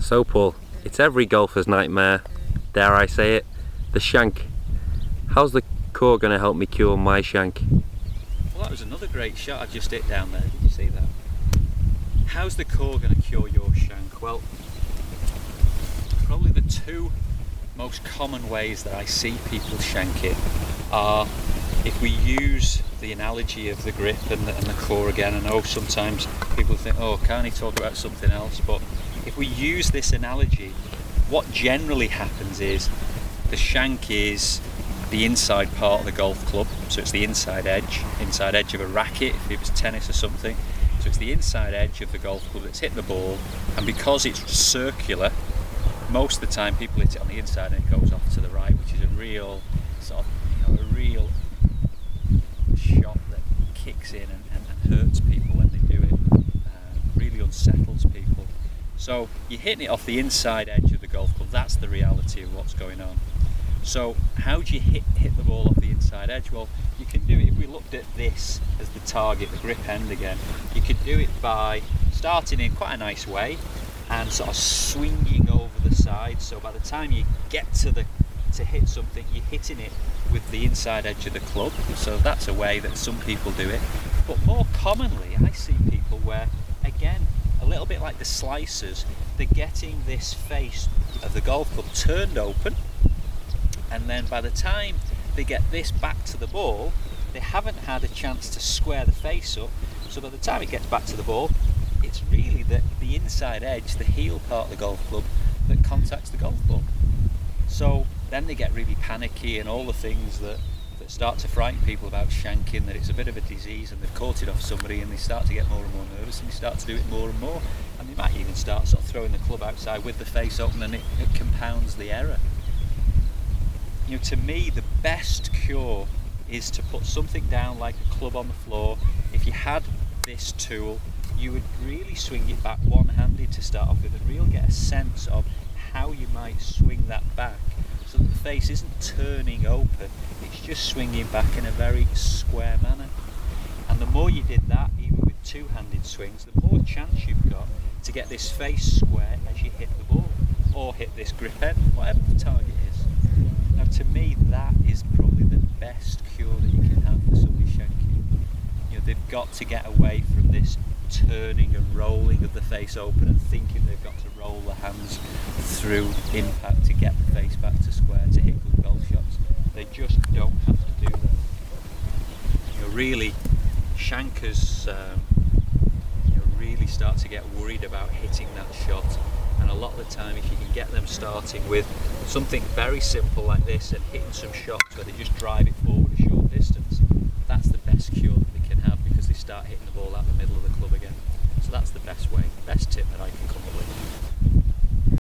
So Paul, it's every golfer's nightmare, dare I say it, the shank. How's the core going to help me cure my shank? Well, that was another great shot I just hit down there, did you see that? How's the core going to cure your shank? Well, probably the two most common ways that I see people shank it are if we use the analogy of the grip and the core again. I know sometimes people think, oh, can't he talk about something else? But if we use this analogy, what generally happens is the shank is the inside part of the golf club, so it's the inside edge of a racket if it was tennis or something. So it's the inside edge of the golf club that's hit the ball, and because it's circular, most of the time people hit it on the inside and it goes off to the right, which is a real sort of, a real shot that kicks in and hurts people when they do it, really unsettles people. So you're hitting it off the inside edge of the golf club, that's the reality of what's going on. So how do you hit the ball off the inside edge? Well, you can do it, if we looked at this as the target, the grip end again, you could do it by starting in quite a nice way and sort of swinging over the side, so by the time you get to hit something, you're hitting it with the inside edge of the club. So that's a way that some people do it. But more commonly I see people where, again, a little bit like the slicers, they're getting this face of the golf club turned open, and then by the time they get this back to the ball, they haven't had a chance to square the face up, so by the time it gets back to the ball, it's really the inside edge, the heel part of the golf club, that contacts the golf ball. So then they get really panicky and all the things that start to frighten people about shanking, that it's a bit of a disease and they've caught it off somebody, and they start to get more and more nervous and they start to do it more and more, and they might even start sort of throwing the club outside with the face open, and it compounds the error. You know, to me the best cure is to put something down like a club on the floor. If you had this tool, you would really swing it back one-handed to start off with, and really get a sense of how you might swing that back so that the face isn't turning open, it's just swinging back in a very square manner. And the more you did that, even with two-handed swings, the more chance you've got to get this face square as you hit the ball, or hit this grip end, whatever the target is. Now to me that is probably the best cure that you can have for somebody shanking. You know, they've got to get away from this turning and rolling of the face open and thinking they've got to roll the hands through impact to get the face back to square to hit good golf shots. They just don't have to do that. You know, really, shankers really start to get worried about hitting that shot, and a lot of the time if you can get them starting with something very simple like this and hitting some shots where they just drive it forward a short distance, that's the best cure that they can have, because they start hitting the ball out the middle of the club again. So that's the best way, best tip that I can come up with.